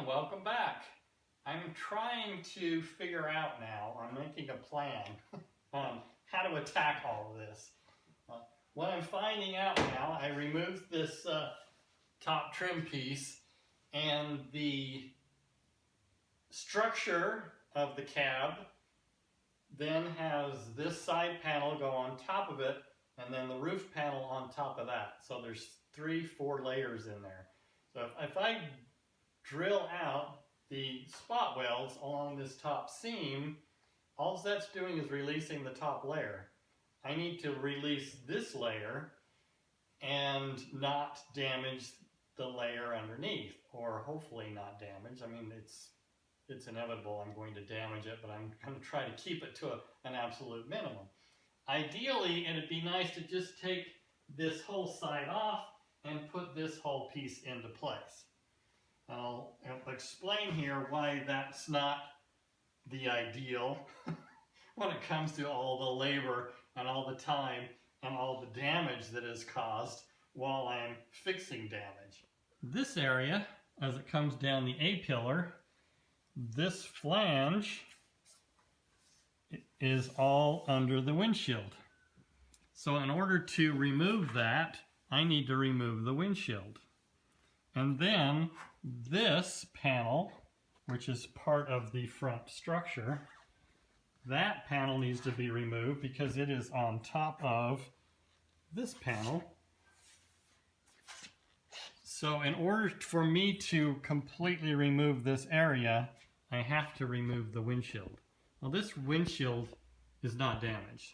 welcome back. I'm trying to figure out now, I'm making a plan on how to attack all of this. What I'm finding out now, I removed this top trim piece, and the structure of the cab then has this side panel go on top of it, and then the roof panel on top of that. So there's 3-4 layers in there. So if I drill out the spot welds along this top seam, all that's doing is releasing the top layer. I need to release this layer and not damage the layer underneath, or hopefully not damage. I mean, it's inevitable I'm going to damage it, but I'm going to try to keep it to an absolute minimum. Ideally, it'd be nice to just take this whole side off and put this whole piece into place. I'll explain here why that's not the ideal when it comes to all the labor and all the time and all the damage that is caused while I'm fixing damage. This area, as it comes down the A-pillar, this flange is all under the windshield. So in order to remove that, I need to remove the windshield. And then this panel, which is part of the front structure, that panel needs to be removed because it is on top of this panel. So in order for me to completely remove this area, I have to remove the windshield. Now this windshield is not damaged.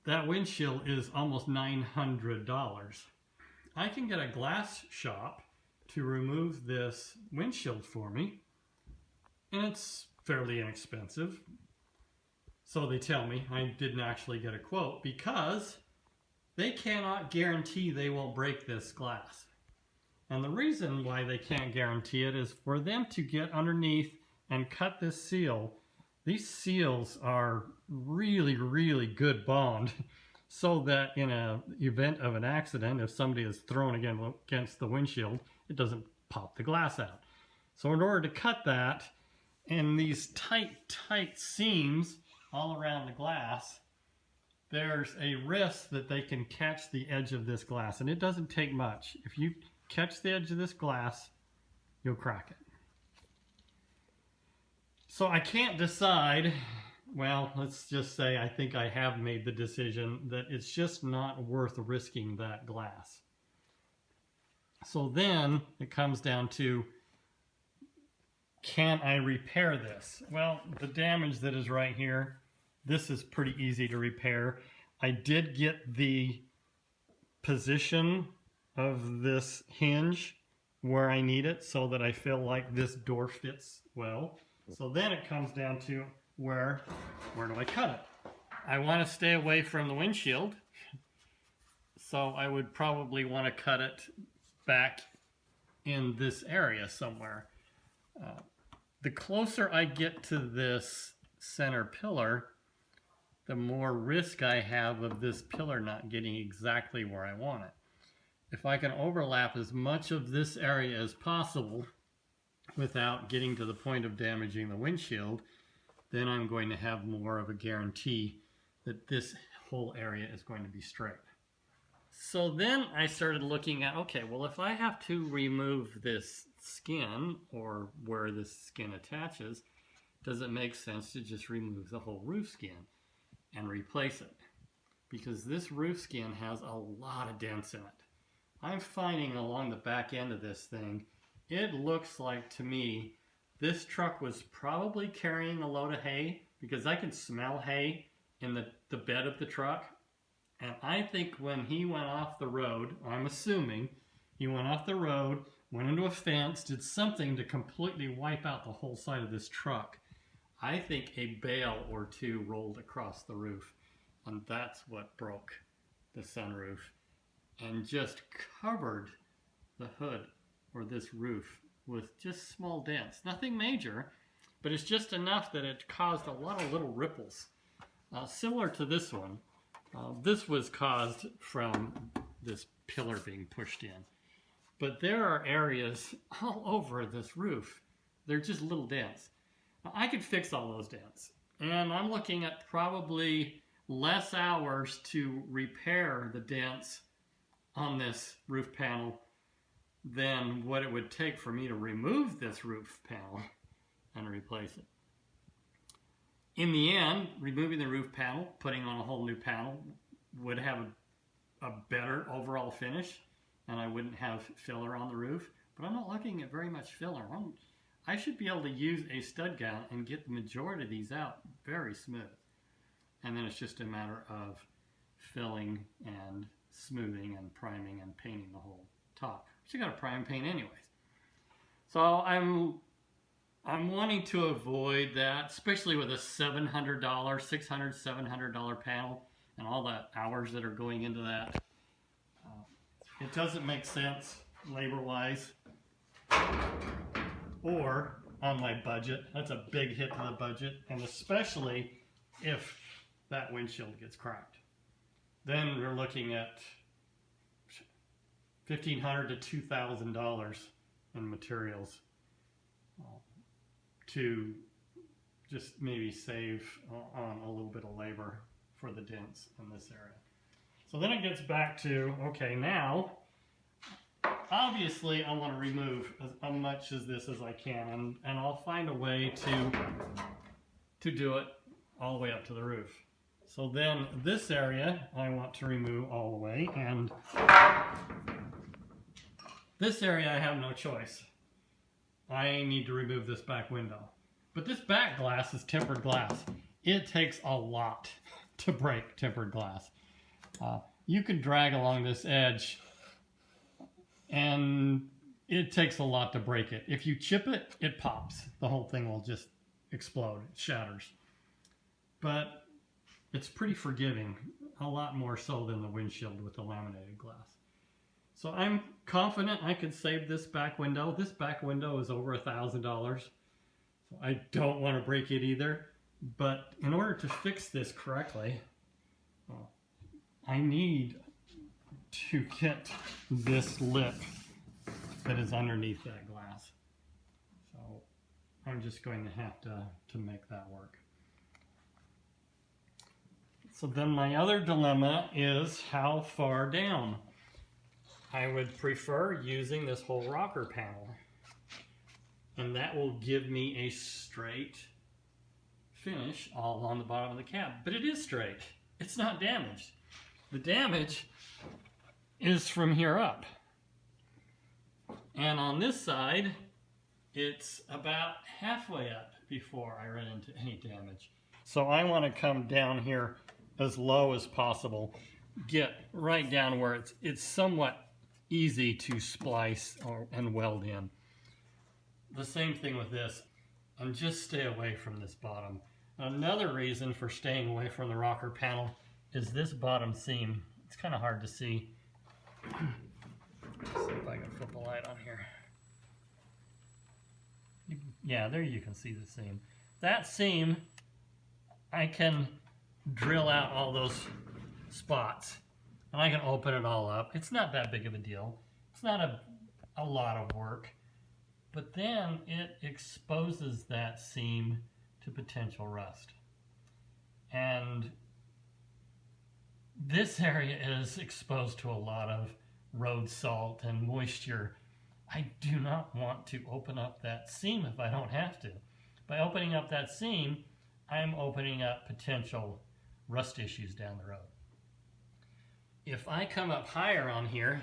That windshield is almost $900. I can get a glass shop to remove this windshield for me, and it's fairly inexpensive. So they tell me. I didn't actually get a quote because they cannot guarantee they won't break this glass. And the reason why they can't guarantee it is for them to get underneath and cut this seal. These seals are really, really good bond, so that in an event of an accident, if somebody is thrown against the windshield, it doesn't pop the glass out. So in order to cut that, and these tight seams all around the glass, there's a risk that they can catch the edge of this glass, and it doesn't take much. If you catch the edge of this glass, you'll crack it. So I can't decide. Well, let's just say I think I have made the decision that it's just not worth risking that glass. So then it comes down to, can I repair this? Well, the damage that is right here, this is pretty easy to repair. I did get the position of this hinge where I need it so that I feel like this door fits well. So then it comes down to where do I cut it? I want to stay away from the windshield, so I would probably want to cut it back in this area somewhere. The closer I get to this center pillar, the more risk I have of this pillar not getting exactly where I want it. If I can overlap as much of this area as possible without getting to the point of damaging the windshield, then I'm going to have more of a guarantee that this whole area is going to be straight. So then I started looking at, okay, well, if I have to remove this skin, or where this skin attaches, does it make sense to just remove the whole roof skin and replace it? Because this roof skin has a lot of dents in it. I'm finding along the back end of this thing, it looks like to me this truck was probably carrying a load of hay, because I can smell hay in the bed of the truck. And I think when he went off the road, I'm assuming he went off the road, went into a fence, did something to completely wipe out the whole side of this truck. I think a bale or two rolled across the roof, and that's what broke the sunroof and just covered the hood or this roof with just small dents. Nothing major, but it's just enough that it caused a lot of little ripples. Similar to this one. This was caused from this pillar being pushed in. but there are areas all over this roof. They're just little dents. I could fix all those dents, and I'm looking at probably less hours to repair the dents on this roof panel than what it would take for me to remove this roof panel and replace it. In the end, removing the roof panel, putting on a whole new panel would have a better overall finish, and I wouldn't have filler on the roof, but I'm not looking at very much filler. I should be able to use a stud gun and get the majority of these out very smooth. And then it's just a matter of filling and smoothing and priming and painting the whole top. But you got to prime and paint anyways. So I'm wanting to avoid that, especially with a $700, $600, $700 panel and all the hours that are going into that. It doesn't make sense labor-wise or on my budget. That's a big hit to the budget, and especially if that windshield gets cracked. Then we're looking at $1,500 to $2,000 in materials to just maybe save on a little bit of labor for the dents in this area. So then it gets back to, okay, now obviously I want to remove as much of this as I can, and I'll find a way to do it all the way up to the roof. So then this area I want to remove all the way, and this area I have no choice. I need to remove this back window. But this back glass is tempered glass. It takes a lot to break tempered glass. You can drag along this edge and it takes a lot to break it. If you chip it, it pops. The whole thing will just explode. It shatters. But it's pretty forgiving, a lot more so than the windshield with the laminated glass. So I'm confident I can save this back window. This back window is over $1,000. So I don't want to break it either. But in order to fix this correctly, I need to get this lip that is underneath that glass. So I'm just going to have to make that work. So then my other dilemma is how far down. I would prefer using this whole rocker panel, and that will give me a straight finish all on the bottom of the cab. But it is straight. It's not damaged. The damage is from here up. And on this side, it's about halfway up before I run into any damage. So I want to come down here as low as possible, get right down where it's somewhat easy to splice and weld in. The same thing with this, and just stay away from this bottom. Another reason for staying away from the rocker panel is this bottom seam. It's kind of hard to see. Let's see if I can flip a light on here. Yeah, there you can see the seam. That seam, I can drill out all those spots, and I can open it all up. It's not that big of a deal. It's not a lot of work, but then it exposes that seam to potential rust. And this area is exposed to a lot of road salt and moisture. I do not want to open up that seam if I don't have to. By opening up that seam, I'm opening up potential rust issues down the road. If I come up higher on here,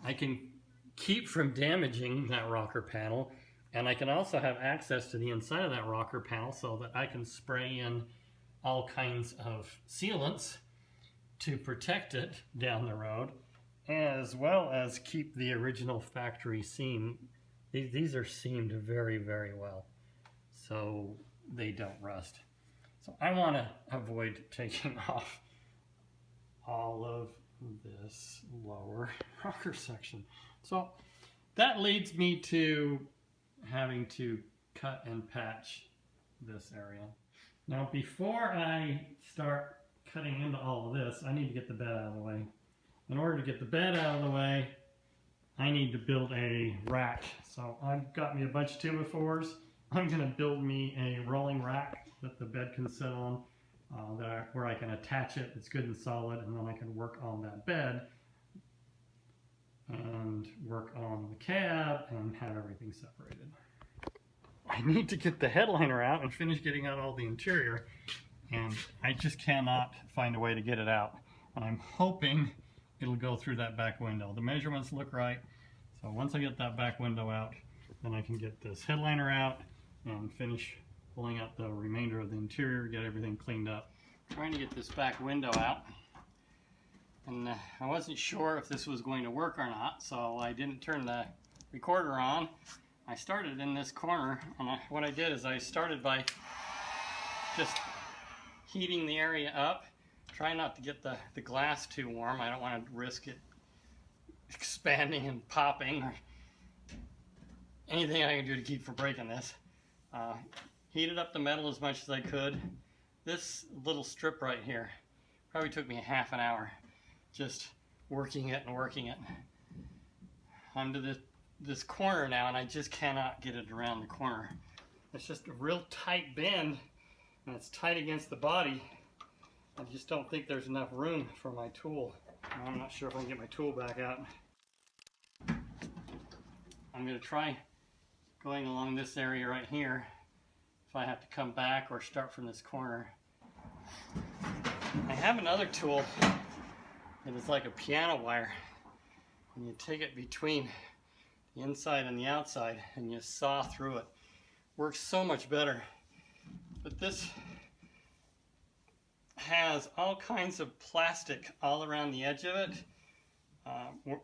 I can keep from damaging that rocker panel, and I can also have access to the inside of that rocker panel so that I can spray in all kinds of sealants to protect it down the road, as well as keep the original factory seam. These are seamed very, very well, so they don't rust. So I want to avoid taking off all of this lower rocker section. So that leads me to having to cut and patch this area. Now before I start cutting into all of this, I need to get the bed out of the way. In order to get the bed out of the way, I need to build a rack. So I've got me a bunch of 2x4s. I'm going to build me a rolling rack that the bed can sit on, where I can attach it. It's good and solid, and then I can work on that bed and work on the cab and have everything separated. I need to get the headliner out and finish getting out all the interior, and I just cannot find a way to get it out. And I'm hoping it'll go through that back window. The measurements look right, so once I get that back window out, then I can get this headliner out and finish pulling out the remainder of the interior, get everything cleaned up. Trying to get this back window out, and I wasn't sure if this was going to work or not, so I didn't turn the recorder on. I started in this corner, and what I did is I started by just heating the area up. Try not to get the glass too warm. I don't want to risk it expanding and popping or anything I can do to keep from breaking this. Heated up the metal as much as I could. This little strip right here probably took me half an hour just working it and working it. I'm to this corner now, and I just cannot get it around the corner. It's just a real tight bend, and it's tight against the body. I just don't think there's enough room for my tool. I'm not sure if I can get my tool back out. I'm going to try going along this area right here if I have to come back or start from this corner. I have another tool that is like a piano wire, and you take it between the inside and the outside and you saw through it. Works so much better. But this has all kinds of plastic all around the edge of it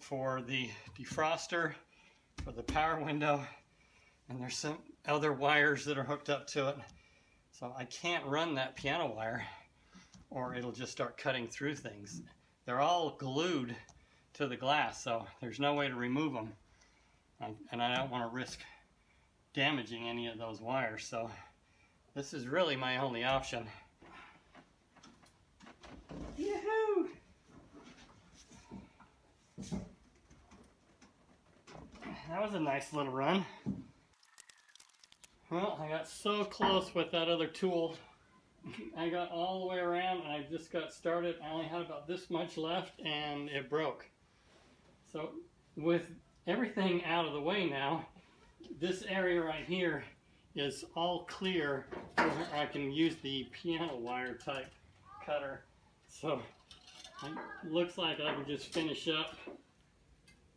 for the defroster, for the power window, and there's some other wires that are hooked up to it. So I can't run that piano wire or it'll just start cutting through things. They're all glued to the glass, so there's no way to remove them. And I don't want to risk damaging any of those wires, so this is really my only option. Yahoo! That was a nice little run. Well, I got so close with that other tool. I got all the way around and I just got started. I only had about this much left and it broke. So with everything out of the way now, this area right here is all clear where I can use the piano wire type cutter. So it looks like I can just finish up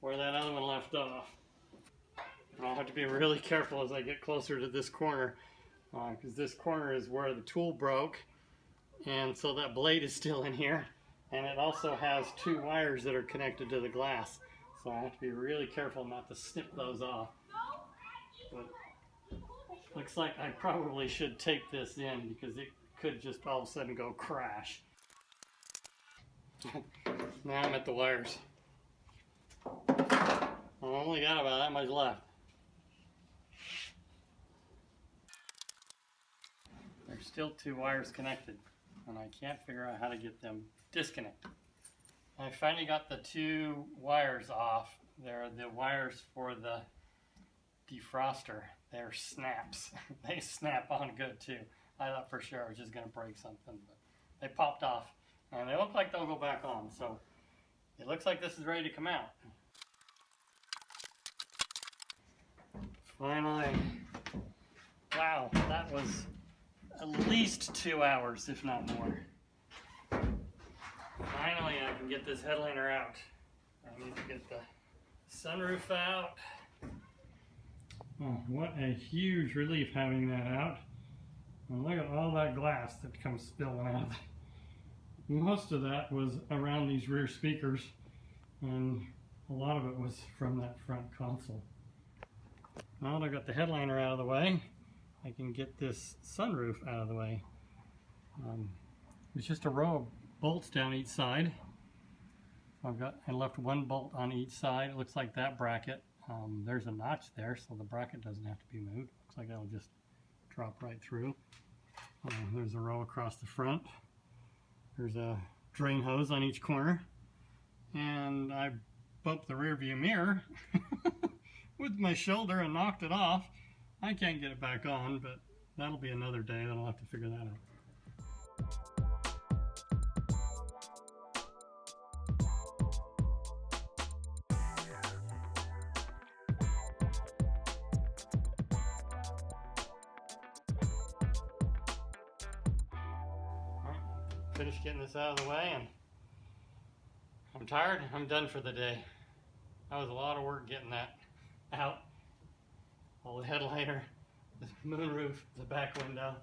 where that other one left off. I'll have to be really careful as I get closer to this corner, because this corner is where the tool broke, and so that blade is still in here, and it also has two wires that are connected to the glass, so I have to be really careful not to snip those off. But looks like I probably should tape this in because it could just all of a sudden go crash. Now I'm at the wires. I only got about that much left. There's still two wires connected, and I can't figure out how to get them disconnected. I finally got the two wires off. They're the wires for the defroster. They're snaps. They snap on good too. I thought for sure I was just going to break something, but they popped off, and they look like they'll go back on. So it looks like this is ready to come out. Finally. Wow, that was at least 2 hours, if not more. Finally, I can get this headliner out. I need to get the sunroof out. Oh, what a huge relief having that out. And look at all that glass that comes spilling out. Most of that was around these rear speakers, and a lot of it was from that front console. Now that I've got the headliner out of the way, I can get this sunroof out of the way. It's just a row of bolts down each side. I left one bolt on each side. It looks like that bracket. There's a notch there, so the bracket doesn't have to be moved. Looks like that'll just drop right through. There's a row across the front. There's a drain hose on each corner. And I bumped the rear view mirror with my shoulder and knocked it off. I can't get it back on, but that'll be another day that I'll have to figure that out. Finished getting this out of the way, and I'm tired. I'm done for the day. That was a lot of work getting that out. All the headliner, the moonroof, the back window.